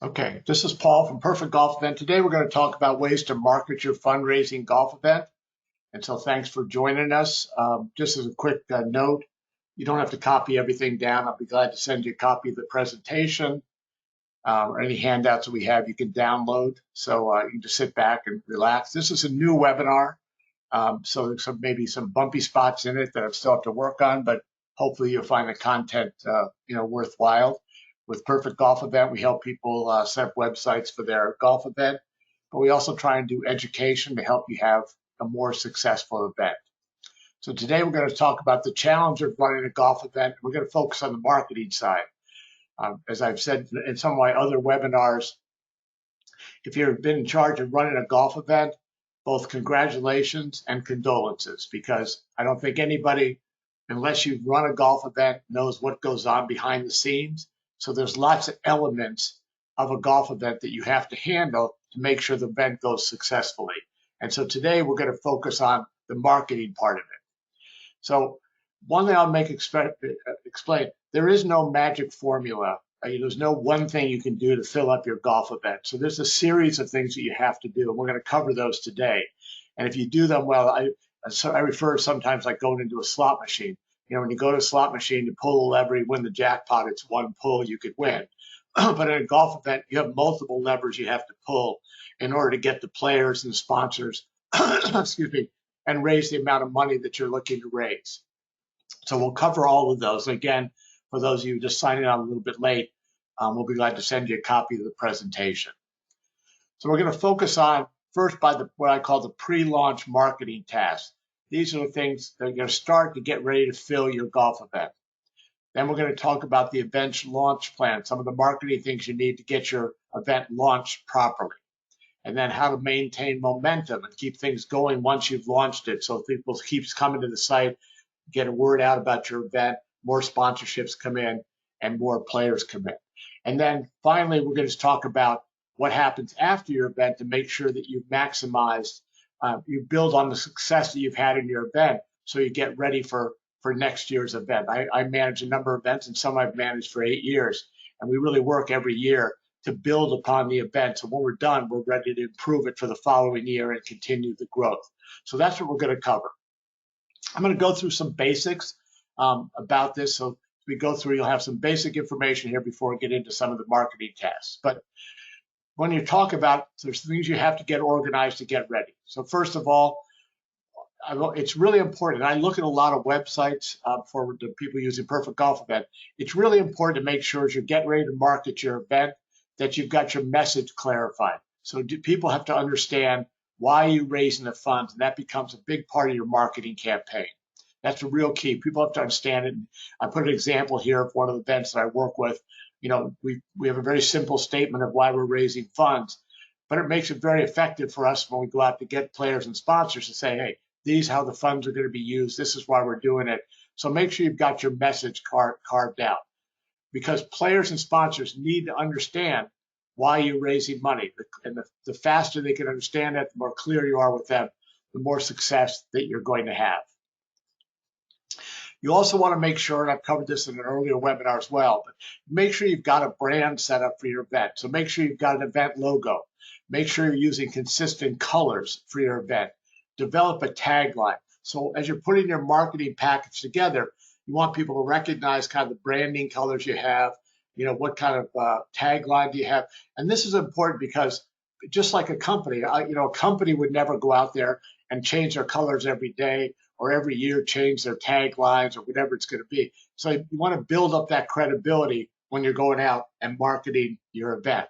Okay, this is Paul from Perfect Golf Event. Today we're going to talk about ways to market your fundraising golf event. And so thanks for joining us. Just as a quick note, you don't have to copy everything down. I'll be glad to send you a copy of the presentation or any handouts that we have you can download. So you can just sit back and relax. This is a new webinar. So there's maybe some bumpy spots in it that I still have to work on, but hopefully you'll find the content worthwhile. With Perfect Golf Event, we help people set up websites for their golf event, but we also try and do education to help you have a more successful event. So today we're going to talk about the challenge of running a golf event. We're going to focus on the marketing side. As I've said in some of my other webinars, if you've been in charge of running a golf event, both congratulations and condolences, because I don't think anybody, unless you've run a golf event, knows what goes on behind the scenes. So there's lots of elements of a golf event that you have to handle to make sure the event goes successfully. And so today we're going to focus on the marketing part of it. So one thing I'll explain, there is no magic formula. There's no one thing you can do to fill up your golf event. So there's a series of things that you have to do, and we're going to cover those today. And if you do them well, I refer sometimes like going into a slot machine. When you go to a slot machine, you pull the lever, you win the jackpot. It's one pull, you could win. But in a golf event, you have multiple levers you have to pull in order to get the players and the sponsors, excuse me, and raise the amount of money that you're looking to raise. So we'll cover all of those. Again, for those of you just signing on a little bit late, we'll be glad to send you a copy of the presentation. So we're going to focus on first by what I call the pre-launch marketing tasks. These are the things that are going to start to get ready to fill your golf event. Then we're going to talk about the event's launch plan, some of the marketing things you need to get your event launched properly. And then how to maintain momentum and keep things going once you've launched it so people keep coming to the site, get a word out about your event, more sponsorships come in, and more players come in. And then finally, we're going to talk about what happens after your event to make sure that you've maximized, you build on the success that you've had in your event so you get ready for next year's event. I manage a number of events, and some I've managed for 8 years, and we really work every year to build upon the event. So when we're done, we're ready to improve it for the following year and continue the growth. So that's what we're going to cover. I'm going to go through some basics about this. So as we go through, you'll have some basic information here before we get into some of the marketing tasks. But when you talk about, there's things you have to get organized to get ready. So first of all, it's really important. I look at a lot of websites for the people using Perfect Golf Event. It's really important to make sure as you're getting ready to market your event that you've got your message clarified. So people have to understand why you're raising the funds, and that becomes a big part of your marketing campaign. That's a real key. People have to understand it. I put an example here of one of the events that I work with. We have a very simple statement of why we're raising funds, but it makes it very effective for us when we go out to get players and sponsors to say, hey, these are how the funds are going to be used. This is why we're doing it. So make sure you've got your message carved out, because players and sponsors need to understand why you're raising money. And the faster they can understand it, the more clear you are with them, the more success that you're going to have. You also want to make sure, and I've covered this in an earlier webinar as well, but make sure you've got a brand set up for your event. So make sure you've got an event logo. Make sure you're using consistent colors for your event. Develop a tagline. So as you're putting your marketing package together, you want people to recognize kind of the branding colors you have, what kind of tagline do you have. And this is important because just like a company, a company would never go out there and change their colors every day or every year change their taglines or whatever it's going to be. So you want to build up that credibility when you're going out and marketing your event.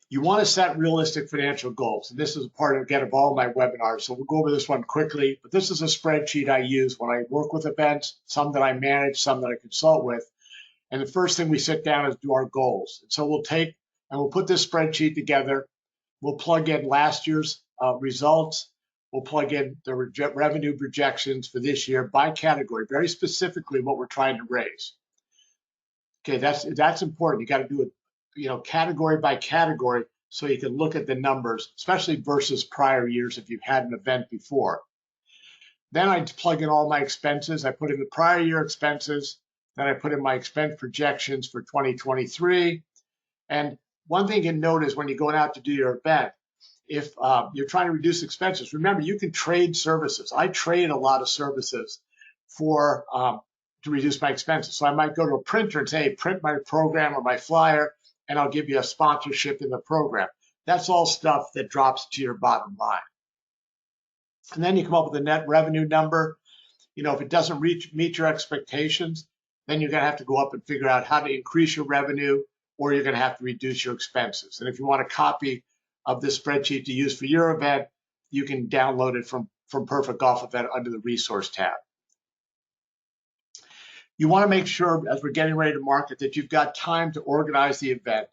You want to set realistic financial goals. And this is a part, again, of all my webinars. So we'll go over this one quickly. But this is a spreadsheet I use when I work with events, some that I manage, some that I consult with. And the first thing we sit down is do our goals. And so we'll put this spreadsheet together. We'll plug in last year's results. We'll plug in the revenue projections for this year by category, very specifically what we're trying to raise. Okay, that's important. You got to do it, category by category, so you can look at the numbers, especially versus prior years if you've had an event before. Then I plug in all my expenses. I put in the prior year expenses, Then I put in my expense projections for 2023. And one thing you can note is when you're going out to do your event, if you're trying to reduce expenses, remember you can trade services. I trade a lot of services for to reduce my expenses. So I might go to a printer and say, hey, print my program or my flyer, and I'll give you a sponsorship in the program. That's all stuff that drops to your bottom line. And then you come up with a net revenue number. If it doesn't meet your expectations, then you're going to have to go up and figure out how to increase your revenue, or you're going to have to reduce your expenses. And if you want a copy of this spreadsheet to use for your event, you can download it from Perfect Golf Event under the resource tab. You want to make sure, as we're getting ready to market, that you've got time to organize the event.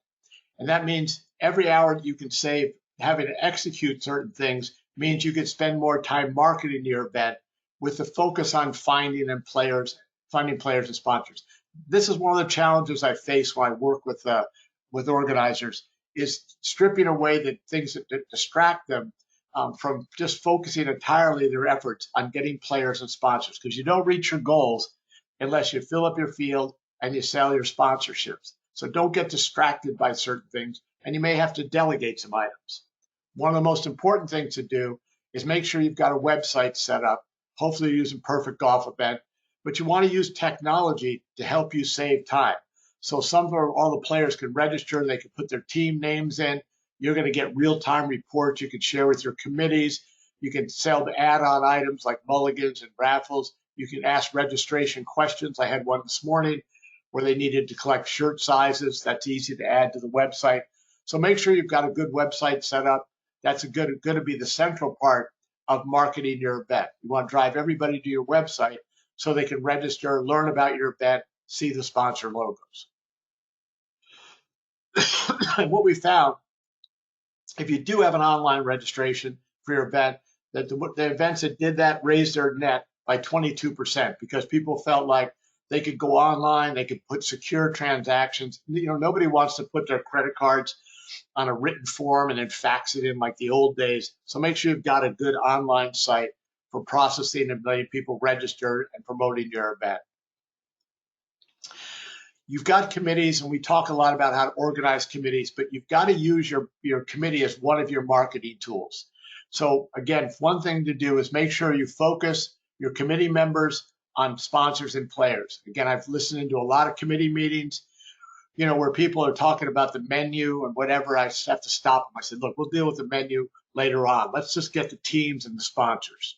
And that means every hour you can save having to execute certain things means you can spend more time marketing your event with the focus on finding players and sponsors. This is one of the challenges I face when I work with organizers, is stripping away the things that distract them from just focusing entirely their efforts on getting players and sponsors, because you don't reach your goals unless you fill up your field and you sell your sponsorships. So don't get distracted by certain things, and you may have to delegate some items. One of the most important things to do is make sure you've got a website set up. Hopefully you're using Perfect Golf Event, but you want to use technology to help you save time. So all the players can register, they can put their team names in. You're going to get real-time reports you can share with your committees. You can sell the add-on items like mulligans and raffles. You can ask registration questions. I had one this morning where they needed to collect shirt sizes. That's easy to add to the website. So make sure you've got a good website set up. That's going to be the central part of marketing your event. You want to drive everybody to your website so they can register, learn about your event, see the sponsor logos. And what we found, if you do have an online registration for your event, that the events that did that raised their net by 22%, because people felt like they could go online, they could put secure transactions. Nobody wants to put their credit cards on a written form and then fax it in like the old days. So make sure you've got a good online site for processing and letting people register and promoting your event. You've got committees, and we talk a lot about how to organize committees, but you've got to use your committee as one of your marketing tools. So again, one thing to do is make sure you focus your committee members on sponsors and players. Again, I've listened to a lot of committee meetings, where people are talking about the menu and whatever. I just have to stop them. I said, look, we'll deal with the menu later on. Let's just get the teams and the sponsors.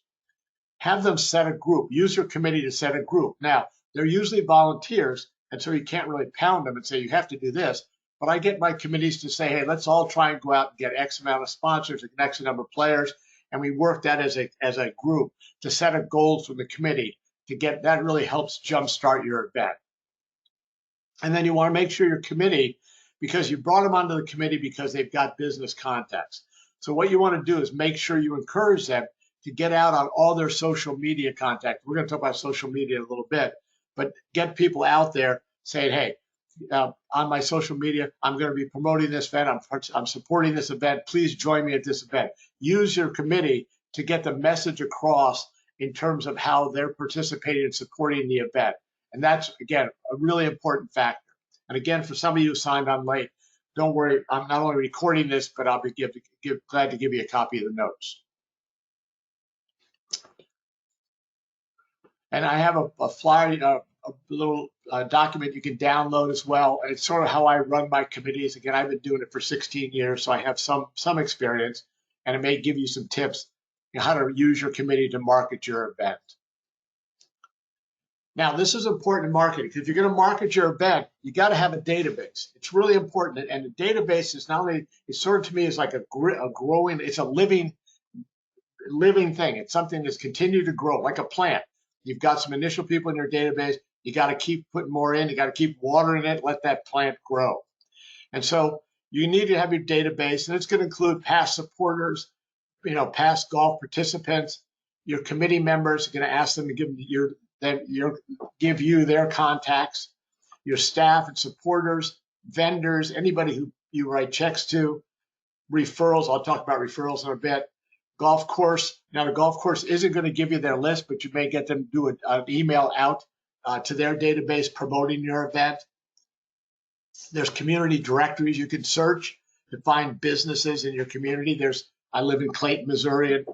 Have them set a group. Use your committee to set a group. Now, they're usually volunteers, and so you can't really pound them and say, you have to do this. But I get my committees to say, hey, let's all try and go out and get X amount of sponsors and X number of players. And we work that as a group to set a goal for the committee to get that. Really helps jumpstart your event. And then you want to make sure your committee, because you brought them onto the committee because they've got business contacts. So what you want to do is make sure you encourage them to get out on all their social media contacts. We're going to talk about social media in a little bit, but get people out there saying, hey, on my social media, I'm going to be promoting this event. I'm supporting this event. Please join me at this event. Use your committee to get the message across in terms of how they're participating and supporting the event. And that's, again, a really important factor. And again, for some of you who signed on late, don't worry. I'm not only recording this, but I'll be glad to give you a copy of the notes. And I have a flyer, a little document you can download as well. And it's sort of how I run my committees. Again, I've been doing it for 16 years, so I have some experience, and it may give you some tips on how to use your committee to market your event. Now, this is important in marketing, because if you're going to market your event, you got to have a database. It's really important. And the database is not only, it's sort of to me is like a growing, it's a living thing. It's something that's continued to grow, like a plant. You've got some initial people in your database. You got to keep putting more in. You got to keep watering it, let that plant grow. And so you need to have your database, and it's going to include past supporters, past golf participants. Your committee members are going to ask them to give you their contacts, your staff and supporters, vendors, anybody who you write checks to, referrals. I'll talk about referrals in a bit. Golf course. Now, the golf course isn't going to give you their list, but you may get them to do an email out to their database promoting your event. There's community directories you can search to find businesses in your community. I live in Clayton, Missouri, and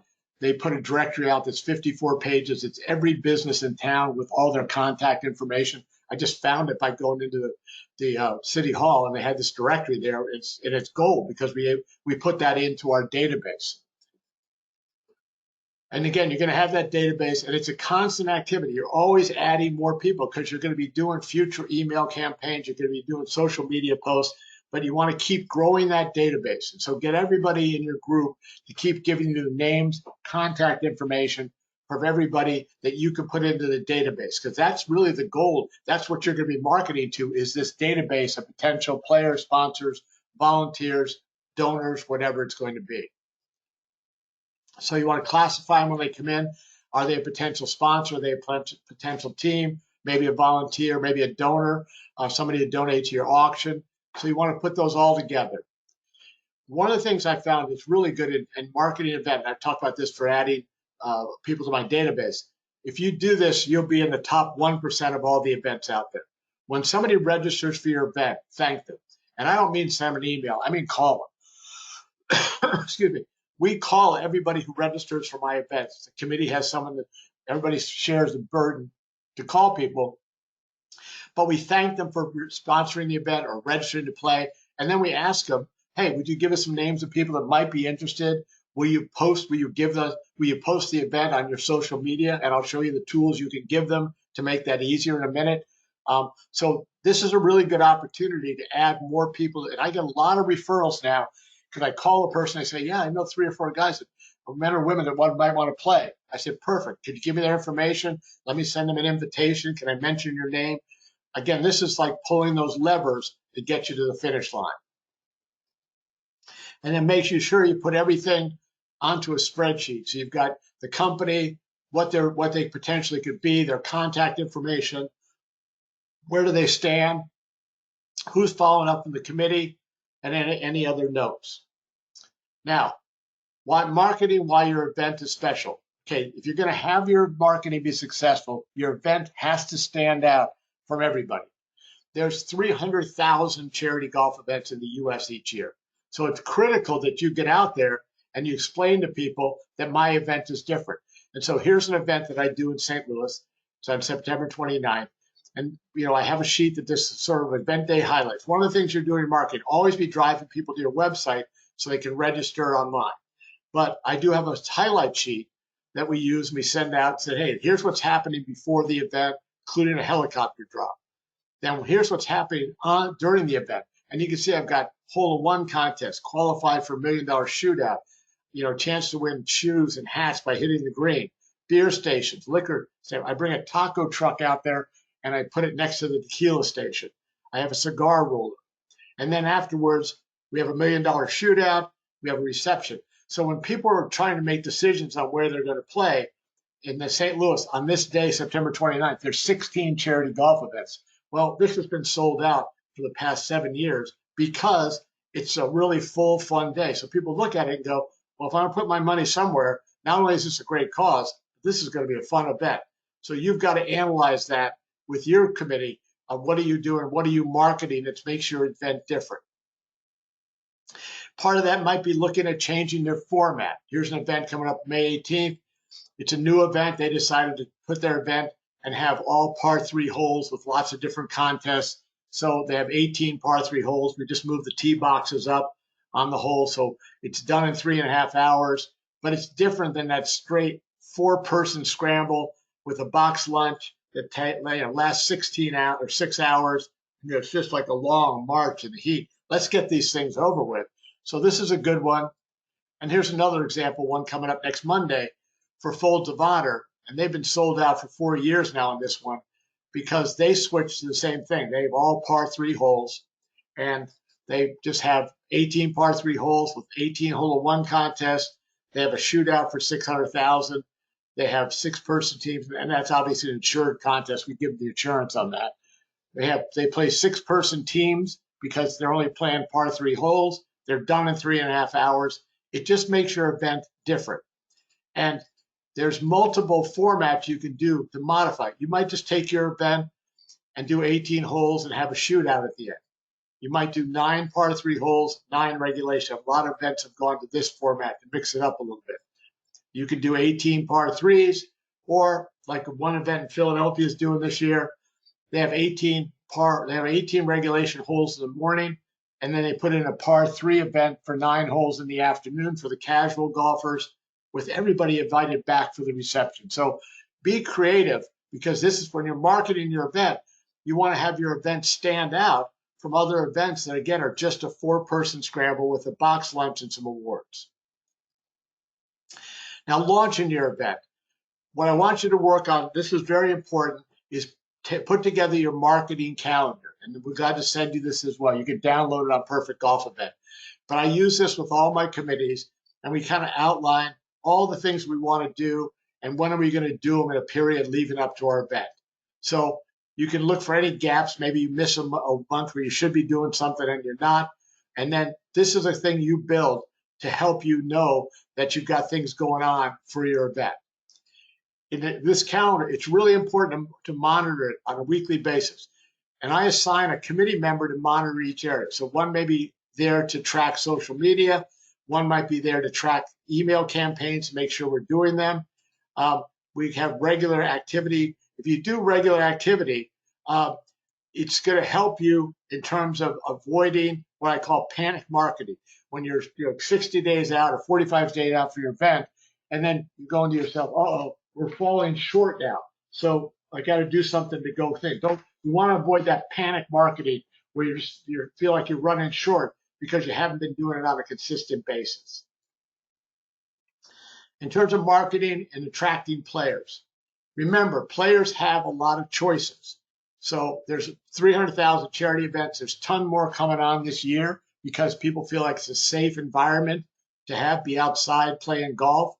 they put a directory out that's 54 pages. It's every business in town with all their contact information. I just found it by going into the city hall, and they had this directory there. It's gold because we put that into our database. And again, you're going to have that database, and it's a constant activity. You're always adding more people because you're going to be doing future email campaigns. You're going to be doing social media posts, but you want to keep growing that database. And so get everybody in your group to keep giving you names, contact information of everybody that you can put into the database, because that's really the goal. That's what you're going to be marketing to, is this database of potential players, sponsors, volunteers, donors, whatever it's going to be. So you want to classify them when they come in. Are they a potential sponsor? Are they a potential team? Maybe a volunteer, maybe a donor, somebody to donate to your auction. So you want to put those all together. One of the things I found that's really good in marketing event, and I've talked about this for adding people to my database. If you do this, you'll be in the top 1% of all the events out there. When somebody registers for your event, thank them. And I don't mean send an email, I mean call them. Excuse me. We call everybody who registers for my events. The committee has someone that everybody shares the burden to call people, but we thank them for sponsoring the event or registering to play. And then we ask them, hey, would you give us some names of people that might be interested? Will you post the event on your social media? And I'll show you the tools you can give them to make that easier in a minute. So this is a really good opportunity to add more people. And I get a lot of referrals now because I call a person, I say, yeah, I know 3 or 4 guys, men or women that might want to play. I said, perfect. Can you give me their information? Let me send them an invitation. Can I mention your name? Again, this is like pulling those levers to get you to the finish line. And then make sure you put everything onto a spreadsheet. So you've got the company, what they potentially could be, their contact information, where do they stand, who's following up from the committee, and any other notes. Now, why your event is special. Okay, if you're going to have your marketing be successful, your event has to stand out from everybody. There's 300,000 charity golf events in the U.S. each year. So it's critical that you get out there and you explain to people that my event is different. And so here's an event that I do in St. Louis. It's on September 29th. And, I have a sheet that this sort of event day highlights. One of the things you're doing in marketing, always be driving people to your website so they can register online. But I do have a highlight sheet that we use and we send out and say, hey, here's what's happening before the event, including a helicopter drop. Then here's what's happening during the event. And you can see I've got hole-in-one contest, qualified for $1 million shootout, chance to win shoes and hats by hitting the green, beer stations, liquor. So I bring a taco truck out there and I put it next to the tequila station. I have a cigar roller. And then afterwards, we have $1 million shootout. We have a reception. So when people are trying to make decisions on where they're going to play in the St. Louis on this day, September 29th, there's 16 charity golf events. Well, this has been sold out for the past 7 years because it's a really full, fun day. So people look at it and go, well, if I want to put my money somewhere, not only is this a great cause, this is going to be a fun event. So you've got to analyze that with your committee of what are you doing, what are you marketing that makes your event different. Part of that might be looking at changing their format. Here's an event coming up May 18th. It's a new event. They decided to put their event and have all par 3 holes with lots of different contests. So they have 18 par 3 holes. We just moved the tee boxes up on the hole. So it's done in 3.5 hours, but it's different than that straight 4-person scramble with a box lunch that lasts 16 hours or 6 hours. It's just like a long march in the heat. Let's get these things over with. So this is a good one. And here's another example, one coming up next Monday for Folds of Honor. And they've been sold out for 4 years now on this one because they switched to the same thing. They have all par 3 holes, and they just have 18 par 3 holes with 18 hole-in-one contests. They have a shootout for $600,000. They have 6-person teams, and that's obviously an insured contest. We give the insurance on that. They play 6-person teams because they're only playing par 3 holes. They're done in 3.5 hours. It just makes your event different. And there's multiple formats you can do to modify. You might just take your event and do 18 holes and have a shootout at the end. You might do 9 par 3 holes, 9 regulation. A lot of events have gone to this format to mix it up a little bit. You can do 18 par 3s, or like one event in Philadelphia is doing this year, they have 18 regulation holes in the morning, and then they put in a par 3 event for 9 holes in the afternoon for the casual golfers, with everybody invited back for the reception. So be creative, because this is when you're marketing your event, you want to have your event stand out from other events that, again, are just a 4-person scramble with a box lunch and some awards. Now, launching your event. What I want you to work on, this is very important, is put together your marketing calendar. And we're glad to send you this as well. You can download it on Perfect Golf Event. But I use this with all my committees, and we kind of outline all the things we want to do and when are we going to do them in a period leading up to our event. So you can look for any gaps. Maybe you miss a month where you should be doing something and you're not. And then this is a thing you build to help you know that you've got things going on for your event. In this calendar, it's really important to monitor it on a weekly basis. And I assign a committee member to monitor each area. So one may be there to track social media. One might be there to track email campaigns to make sure we're doing them. We have regular activity. If you do regular activity, it's going to help you in terms of avoiding what I call panic marketing. When you're 60 days out or 45 days out for your event, and then you're going to yourself, uh-oh, we're falling short now. So I got to do something to go think. You want to avoid that panic marketing where you feel like you're running short because you haven't been doing it on a consistent basis. In terms of marketing and attracting players, remember, players have a lot of choices. So there's 300,000 charity events. There's a ton more coming on this year because people feel like it's a safe environment to be outside playing golf.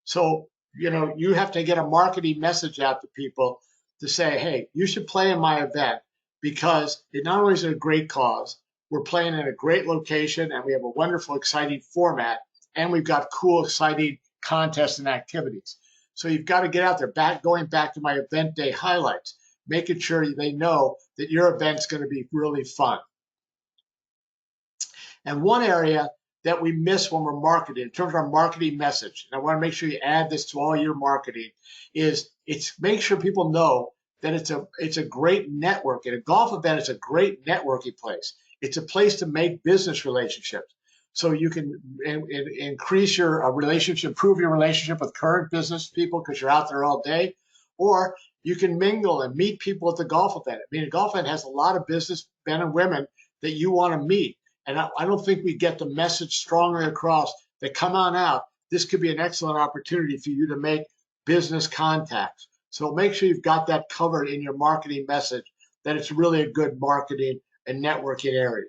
So, you have to get a marketing message out to people to say, hey, you should play in my event because it not only is a great cause, we're playing in a great location and we have a wonderful, exciting format, and we've got cool, exciting contests and activities. So you've got to get out there, going back to my event day highlights, making sure they know that your event's going to be really fun. And one area that we miss when we're marketing, in terms of our marketing message, and I want to make sure you add this to all your marketing, is make sure people know that it's a great network. And a golf event is a great networking place. It's a place to make business relationships. So you can increase your relationship, improve your relationship with current business people because you're out there all day, or you can mingle and meet people at the golf event. I mean, a golf event has a lot of business men and women that you want to meet. And I don't think we get the message strongly across that come on out. This could be an excellent opportunity for you to make business contacts. So make sure you've got that covered in your marketing message, that it's really a good marketing and networking area.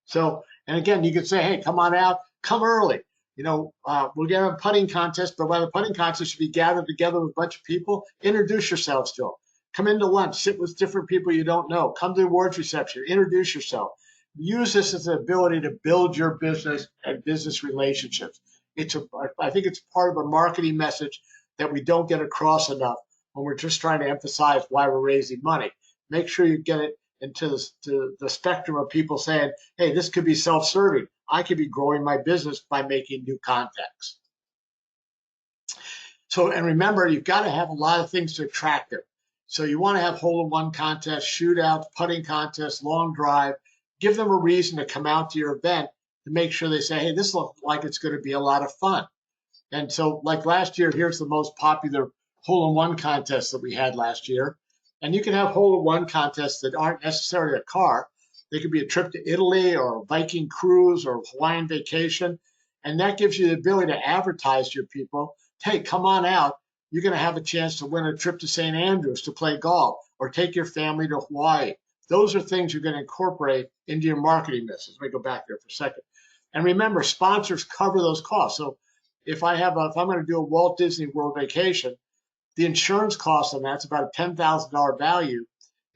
So, and again, you could say, hey, come on out, come early. We'll get a putting contest, but while the putting contest should be gathered together with a bunch of people, introduce yourselves to them. Come into lunch, sit with different people you don't know. Come to the awards reception, introduce yourself. Use this as an ability to build your business and business relationships. I think it's part of a marketing message that we don't get across enough when we're just trying to emphasize why we're raising money. Make sure you get it into the spectrum of people saying, hey, this could be self-serving. I could be growing my business by making new contacts. So, and remember, you've got to have a lot of things to attract them. So you want to have hole-in-one contests, shootouts, putting contests, long drive. Give them a reason to come out to your event to make sure they say, hey, this looks like it's going to be a lot of fun. And so like last year, here's the most popular hole-in-one contest that we had last year. And you can have hole-in-one contests that aren't necessarily a car. They could be a trip to Italy or a Viking cruise or a Hawaiian vacation. And that gives you the ability to advertise to your people, hey, come on out. You're going to have a chance to win a trip to St. Andrews to play golf or take your family to Hawaii. Those are things you're going to incorporate into your marketing message. Let me go back there for a second. And remember, sponsors cover those costs. So if I'm going to do a Walt Disney World vacation, the insurance cost on that's about a $10,000 value.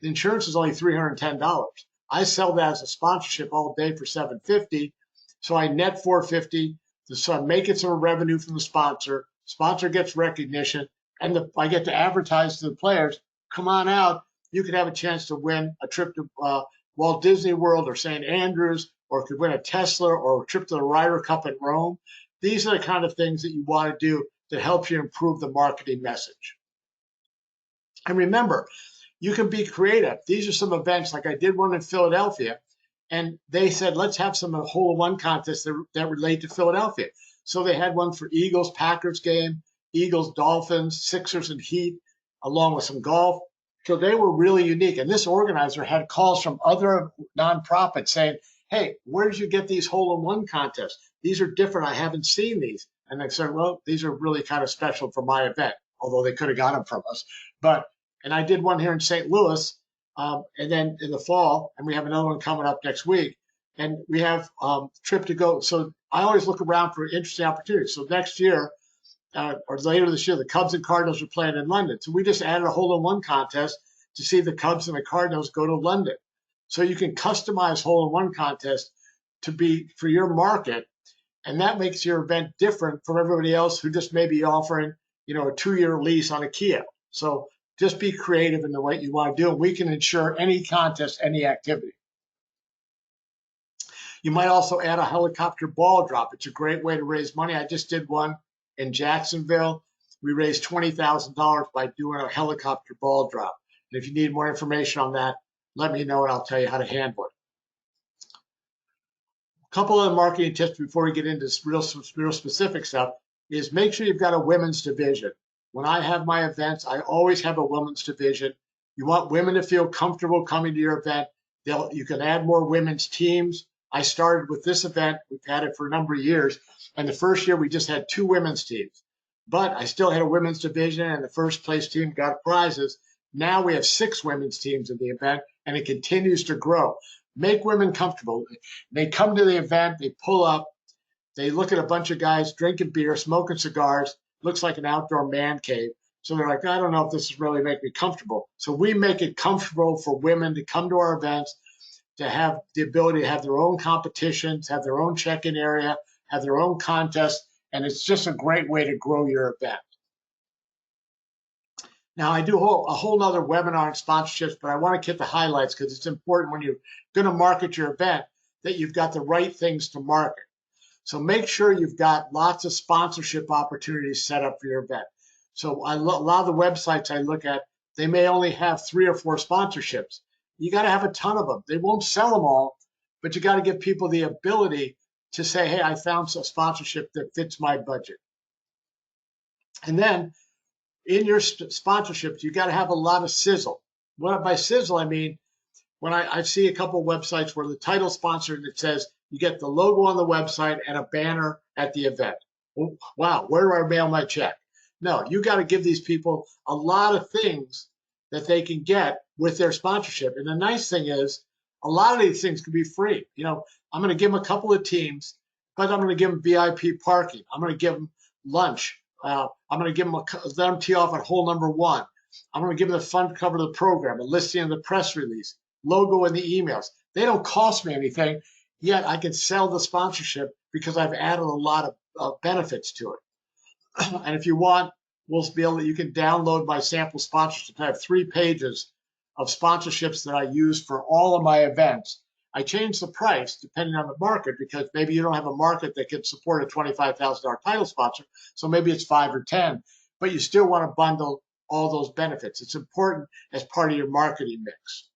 The insurance is only $310. I sell that as a sponsorship all day for $750. So I net $450. So I'm making some revenue from the sponsor. sponsor gets recognition, and I get to advertise to the players, come on out, you could have a chance to win a trip to Walt Disney World or St. Andrews, or could win a Tesla or a trip to the Ryder Cup in Rome. These are the kind of things that you want to do that helps you improve the marketing message. And remember, you can be creative. These are some events, like I did one in Philadelphia, and they said, let's have some hole-in-one contests that relate to Philadelphia. So they had one for Eagles-Packers game, Eagles-Dolphins, Sixers and Heat, along with some golf. So they were really unique. And this organizer had calls from other nonprofits saying, hey, where did you get these hole-in-one contests? These are different. I haven't seen these. And they said, well, these are really kind of special for my event, although they could have got them from us. And I did one here in St. Louis, and then in the fall, and we have another one coming up next week. And we have a trip to go. So I always look around for interesting opportunities. So next year, or later this year, the Cubs and Cardinals are playing in London. So we just added a hole-in-one contest to see the Cubs and the Cardinals go to London. So you can customize hole-in-one contests to be for your market, and that makes your event different from everybody else who just may be offering, a 2-year lease on a Kia. So just be creative in the way you want to do it. We can ensure any contest, any activity. You might also add a helicopter ball drop. It's a great way to raise money. I just did one in Jacksonville. We raised $20,000 by doing a helicopter ball drop. And if you need more information on that, let me know and I'll tell you how to handle it. A couple of marketing tips before we get into real specific stuff is make sure you've got a women's division. When I have my events, I always have a women's division. You want women to feel comfortable coming to your event. You can add more women's teams. I started with this event. We've had it for a number of years. And the first year, we just had 2 women's teams. But I still had a women's division, and the first place team got prizes. Now we have 6 women's teams in the event, and it continues to grow. Make women comfortable. They come to the event, they pull up, they look at a bunch of guys drinking beer, smoking cigars, looks like an outdoor man cave. So they're like, I don't know if this is really making me comfortable. So we make it comfortable for women to come to our events, to have the ability to have their own competitions, have their own check-in area, have their own contests, and it's just a great way to grow your event. Now, I do a whole nother webinar on sponsorships, but I want to get the highlights because it's important when you're going to market your event that you've got the right things to market. So make sure you've got lots of sponsorship opportunities set up for your event. So a lot of the websites I look at, they may only have 3 or 4 sponsorships. You got to have a ton of them. They won't sell them all, but you got to give people the ability to say, hey, I found a sponsorship that fits my budget. And then in your sponsorships, you got to have a lot of sizzle. What by sizzle, I mean, when I see a couple of websites where the title sponsor, it says you get the logo on the website and a banner at the event. Oh, wow, where do I mail my check? No, you got to give these people a lot of things that they can get with their sponsorship. And the nice thing is, a lot of these things can be free. I'm going to give them a couple of teams, but I'm going to give them VIP parking. I'm going to give them lunch. I'm going to give them let them tee off at hole number 1. I'm going to give them the front cover of the program, a listing of the press release, logo in the emails. They don't cost me anything, yet I can sell the sponsorship because I've added a lot of benefits to it. And if you want, you can download my sample sponsorship. I have 3 pages of sponsorships that I use for all of my events. I change the price depending on the market because maybe you don't have a market that can support a $25,000 title sponsor, so maybe it's 5 or 10, but you still want to bundle all those benefits. It's important as part of your marketing mix.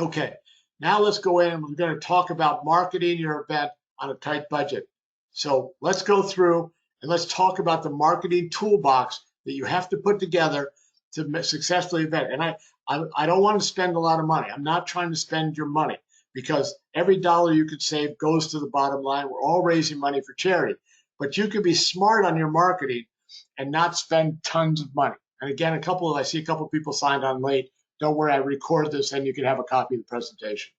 Okay, now let's go in and we're going to talk about marketing your event on a tight budget. So let's go through and let's talk about the marketing toolbox that you have to put together to successfully event. And I don't want to spend a lot of money. I'm not trying to spend your money because every dollar you could save goes to the bottom line. We're all raising money for charity, but you could be smart on your marketing and not spend tons of money. And again, I see a couple of people signed on late. Don't worry, I record this and you can have a copy of the presentation.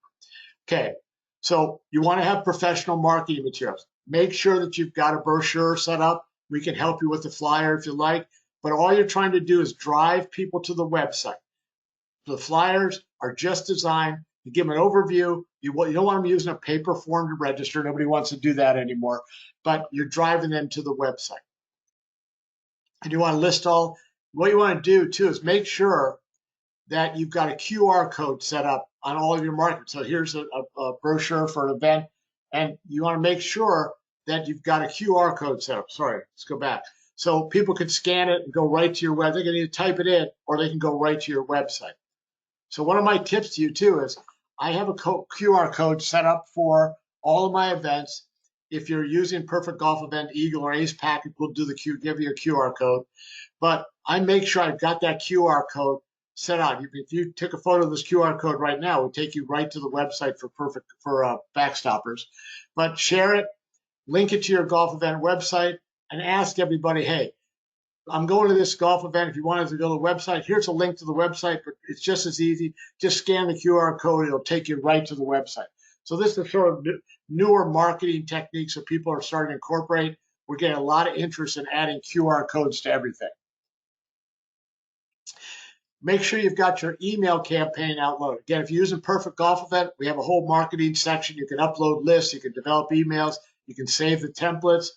Okay, so you want to have professional marketing materials. Make sure that you've got a brochure set up. We can help you with the flyer if you like, but all you're trying to do is drive people to the website. The flyers are just designed to give them an overview. You don't want them using a paper form to register. Nobody wants to do that anymore, but you're driving them to the website. and you want to list all, what you want to do too is make sure that you've got a QR code set up on all of your markets. So here's a brochure for an event, and you want to make sure that you've got a QR code set up. Sorry, let's go back. So people can scan it and go right to your web. They can either type it in or they can go right to your website. So one of my tips to you too is I have a QR code set up for all of my events. If you're using Perfect Golf Event, Eagle, or Ace Package, we'll do give you a QR code. But I make sure I've got that QR code set out. If you took a photo of this QR code right now, it would take you right to the website for Backstoppers. But share it, link it to your golf event website, and ask everybody, hey, I'm going to this golf event. If you wanted to go to the website, here's a link to the website, but it's just as easy. Just scan the QR code. It'll take you right to the website. So this is sort of newer marketing techniques that people are starting to incorporate. We're getting a lot of interest in adding QR codes to everything. Make sure you've got your email campaign outloaded. Again, if you're using Perfect Golf Event, we have a whole marketing section. You can upload lists, you can develop emails, you can save the templates.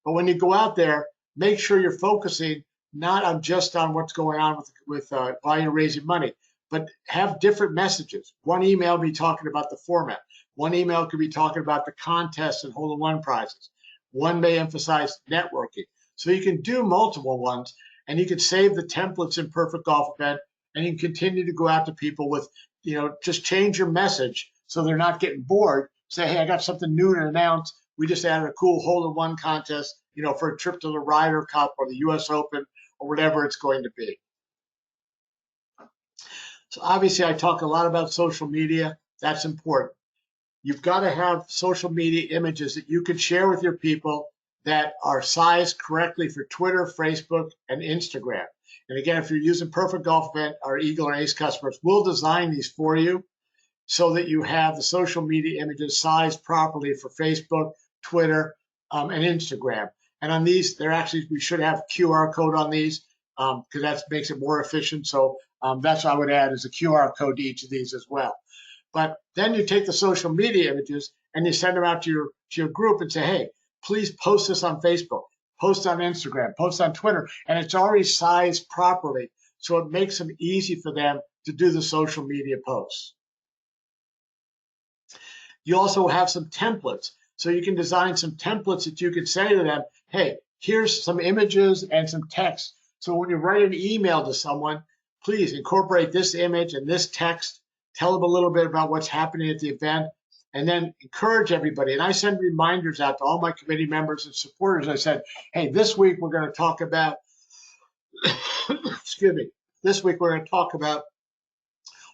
But when you go out there, make sure you're focusing not on just on what's going on with while you're raising money, but have different messages. One email will be talking about the format. One email could be talking about the contests and hole-in-one prizes. One may emphasize networking. So you can do multiple ones, and you can save the templates in Perfect Golf Event, and you can continue to go out to people with, just change your message so they're not getting bored. Say, hey, I got something new to announce. We just added a cool hole-in-one contest, for a trip to the Ryder Cup or the US Open or whatever it's going to be. So obviously I talk a lot about social media. That's important. You've got to have social media images that you can share with your people that are sized correctly for Twitter, Facebook, and Instagram. And again, if you're using Perfect Golf Event, our Eagle or Ace customers, we'll design these for you so that you have the social media images sized properly for Facebook, Twitter, and Instagram. And on these, we should have QR code on these because that makes it more efficient. So that's what I would add is a QR code to each of these as well. But then you take the social media images and you send them out to your group and say, hey, please post this on Facebook, post on Instagram, post on Twitter, and it's already sized properly. So it makes them easy for them to do the social media posts. You also have some templates. So you can design some templates that you can say to them, hey, here's some images and some text. So when you write an email to someone, please incorporate this image and this text. Tell them a little bit about what's happening at the event, and then encourage everybody. And I send reminders out to all my committee members and supporters. I said, hey, this week we're going to talk about, excuse me, this week we're going to talk about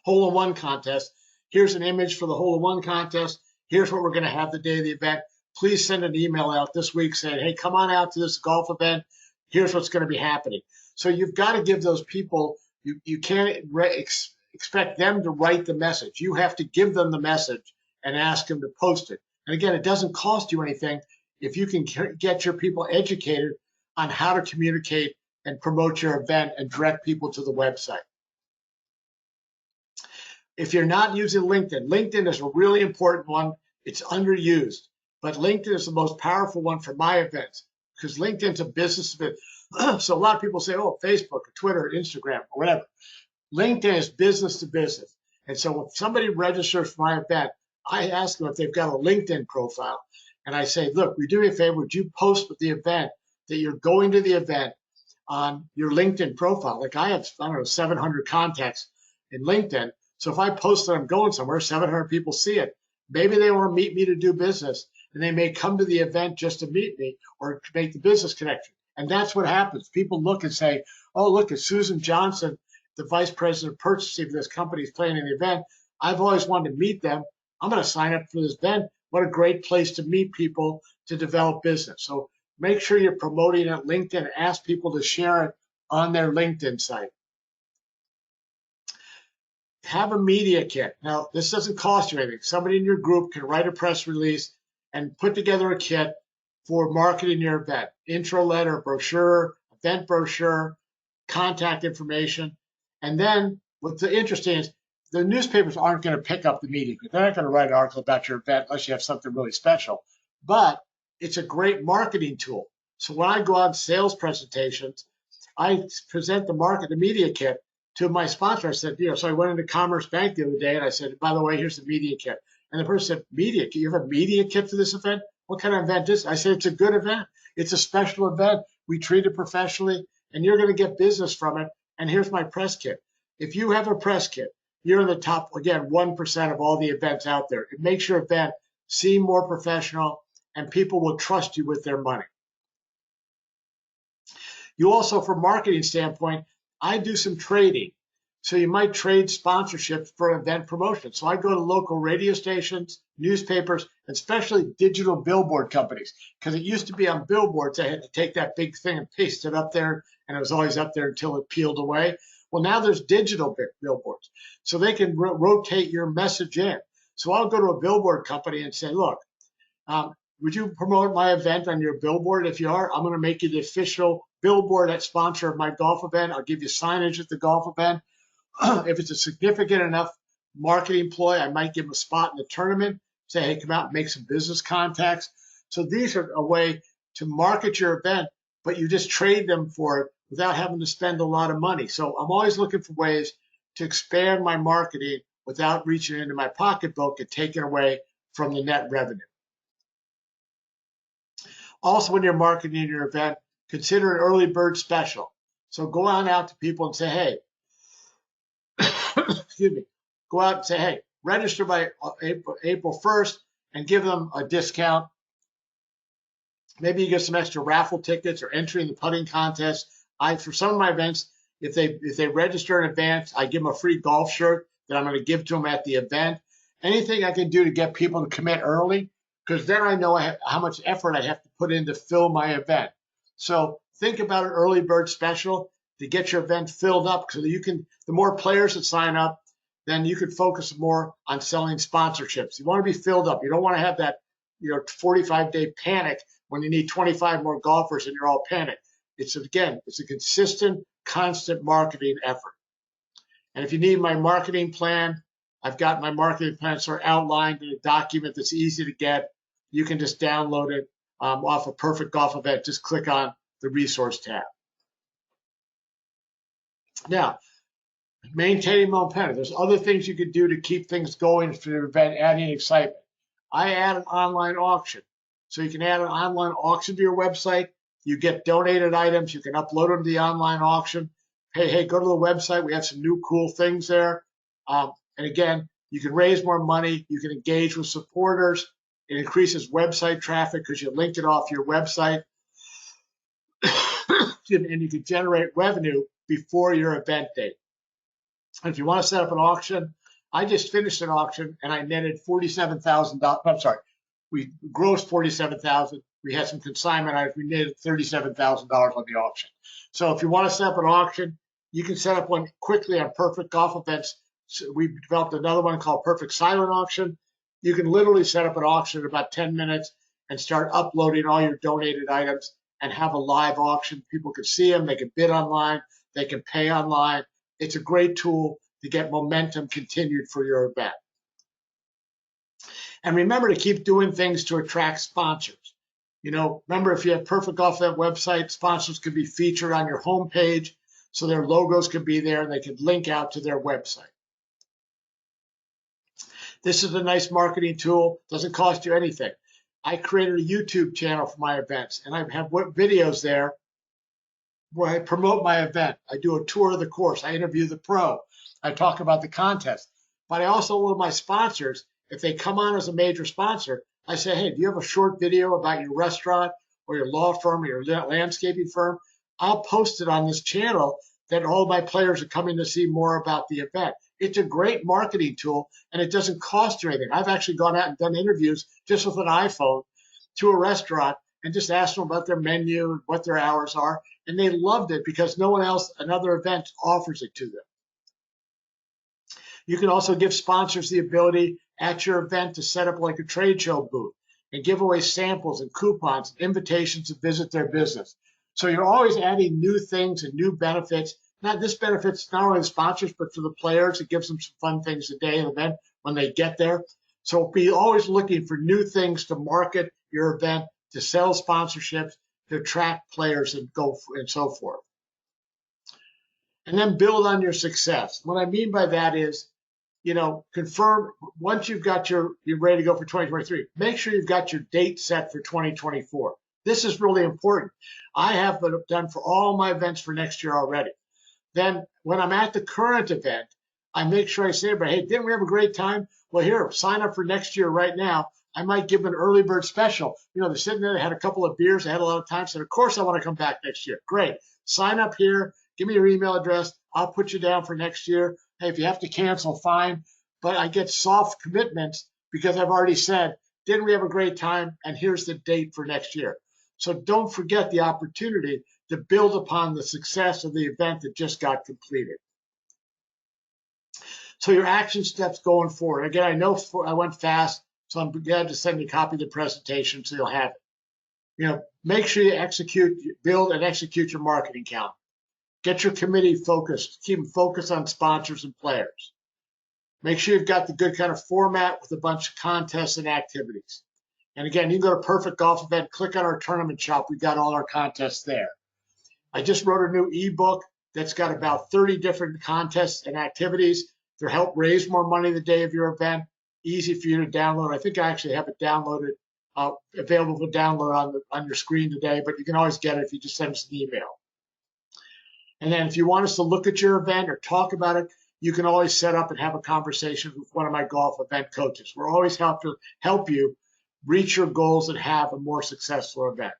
hole-in-one contest. Here's an image for the hole-in-one contest. Here's what we're going to have the day of the event. Please send an email out this week saying, hey, come on out to this golf event. Here's what's going to be happening. So you've got to give those people, you can't expect them to write the message. You have to give them the message and ask them to post it. And again, it doesn't cost you anything if you can get your people educated on how to communicate and promote your event and direct people to the website. If you're not using LinkedIn, LinkedIn is a really important one. It's underused, but LinkedIn is the most powerful one for my events because LinkedIn's a business event. So a lot of people say, oh, Facebook or Twitter or Instagram or whatever. LinkedIn is business to business. And so if somebody registers for my event, I ask them if they've got a LinkedIn profile. And I say, look, we do me a favor. Would you post with the event that you're going to the event on your LinkedIn profile? Like I have, 700 contacts in LinkedIn. So if I post that I'm going somewhere, 700 people see it. Maybe they want to meet me to do business, and they may come to the event just to meet me or to make the business connection. And that's what happens. People look and say, oh, look, it's Susan Johnson, the vice president of purchasing for this company, is planning an event. I've always wanted to meet them. I'm going to sign up for this event. What a great place to meet people to develop business. So make sure you're promoting it at LinkedIn and ask people to share it on their LinkedIn site. Have a media kit. Now, this doesn't cost you anything. Somebody in your group can write a press release and put together a kit for marketing your event. Intro letter, brochure, event brochure, contact information. And then what's interesting is the newspapers aren't going to pick up the media kit. They're not going to write an article about your event unless you have something really special. But it's a great marketing tool. So when I go on sales presentations, I present the media kit to my sponsor. I said, so I went into Commerce Bank the other day and I said, by the way, here's the media kit. And the person said, media kit? You have a media kit for this event? What kind of event is this? I said, it's a good event. It's a special event. We treat it professionally and you're going to get business from it. And here's my press kit. If you have a press kit, you're in the top, again, 1% of all the events out there. It makes your event seem more professional and people will trust you with their money. You also, from a marketing standpoint, I do some trading. So you might trade sponsorships for event promotion. So I go to local radio stations, newspapers, and especially digital billboard companies. Because it used to be on billboards, I had to take that big thing and paste it up there, and it was always up there until it peeled away. Well, now there's digital billboards. So they can rotate your message in. So I'll go to a billboard company and say, look, would you promote my event on your billboard? If you are, I'm going to make you the official billboard at sponsor of my golf event. I'll give you signage at the golf event. If it's a significant enough marketing ploy, I might give them a spot in the tournament, say, hey, come out and make some business contacts. So these are a way to market your event, but you just trade them for it without having to spend a lot of money. So I'm always looking for ways to expand my marketing without reaching into my pocketbook and taking away from the net revenue. Also, when you're marketing your event, consider an early bird special. So go on out to people and say, hey, excuse me, go out and say, hey, register by April 1st and give them a discount. Maybe you get some extra raffle tickets or entry in the putting contest. For some of my events, if they register in advance, I give them a free golf shirt that I'm going to give to them at the event. Anything I can do to get people to commit early, because then I know how much effort I have to put in to fill my event. So think about an early bird special to get your event filled up, so that the more players that sign up, then you can focus more on selling sponsorships. You want to be filled up. You don't want to have that 45-day panic when you need 25 more golfers and you're all panicked. It's a consistent, constant marketing effort. And if you need my marketing plan, I've got my marketing plan sort of outlined in a document that's easy to get. You can just download it off a Perfect Golf Event. Just click on the resource tab. Now, maintaining momentum. There's other things you could do to keep things going for your event, adding excitement. I add an online auction. So you can add an online auction to your website. You get donated items. You can upload them to the online auction. Hey, go to the website. We have some new cool things there. And again, you can raise more money. You can engage with supporters. It increases website traffic because you linked it off your website. And you can generate revenue before your event date. And if you want to set up an auction, I just finished an auction and I netted $47,000. I'm sorry, we grossed $47,000. We had some consignment items. We netted $37,000 on the auction. So if you want to set up an auction, you can set up one quickly on Perfect Golf Events. So we developed another one called Perfect Silent Auction. You can literally set up an auction in about 10 minutes and start uploading all your donated items and have a live auction. People can see them. They can bid online. They can pay online. It's a great tool to get momentum continued for your event. And remember to keep doing things to attract sponsors. Remember, if you have Perfect Golf Event website, sponsors could be featured on your homepage, so their logos could be there and they could link out to their website. This is a nice marketing tool. Doesn't cost you anything. I created a YouTube channel for my events, and I have videos there where I promote my event. I do a tour of the course. I interview the pro. I talk about the contest. But I also want my sponsors, if they come on as a major sponsor, I say, hey, do you have a short video about your restaurant or your law firm or your landscaping firm? I'll post it on this channel that all my players are coming to see more about the event. It's a great marketing tool, and it doesn't cost you anything. I've actually gone out and done interviews just with an iPhone to a restaurant and just asked them about their menu and what their hours are, and they loved it because no one else, another event, offers it to them. You can also give sponsors the ability at your event to set up like a trade show booth and give away samples and coupons and invitations to visit their business. So you're always adding new things and new benefits. This benefits not only the sponsors, but for the players. It gives them some fun things a day in the event when they get there. So be always looking for new things to market your event, to sell sponsorships, to attract players and so forth. and then build on your success. What I mean by that is, confirm once you're ready to go for 2023, make sure you've got your date set for 2024. This is really important. I have it done for all my events for next year already. Then when I'm at the current event, I make sure I say, hey, didn't we have a great time? Well, here, sign up for next year right now. I might give an early bird special. They're sitting there, they had a couple of beers, they had a lot of time, said, of course I want to come back next year. Great. Sign up here, give me your email address. I'll put you down for next year. Hey, if you have to cancel, fine. But I get soft commitments because I've already said, didn't we have a great time? And here's the date for next year. So don't forget the opportunity to build upon the success of the event that just got completed. So your action steps going forward. Again, I know I went fast, so I'm glad to send you a copy of the presentation so you'll have it. Make sure you build and execute your marketing calendar. Get your committee focused. Keep them focused on sponsors and players. Make sure you've got the good kind of format with a bunch of contests and activities. And again, you can go to Perfect Golf Event, click on our tournament shop. We've got all our contests there. I just wrote a new ebook that's got about 30 different contests and activities to help raise more money the day of your event. Easy for you to download. I think I actually have it downloaded, available to download on your screen today, but you can always get it if you just send us an email. And then if you want us to look at your event or talk about it, you can always set up and have a conversation with one of my golf event coaches. We're always help you reach your goals and have a more successful event.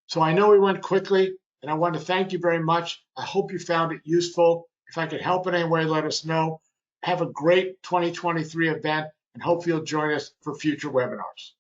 So I know we went quickly, and I want to thank you very much. I hope you found it useful. If I could help in any way, let us know. Have a great 2023 event, and hope you'll join us for future webinars.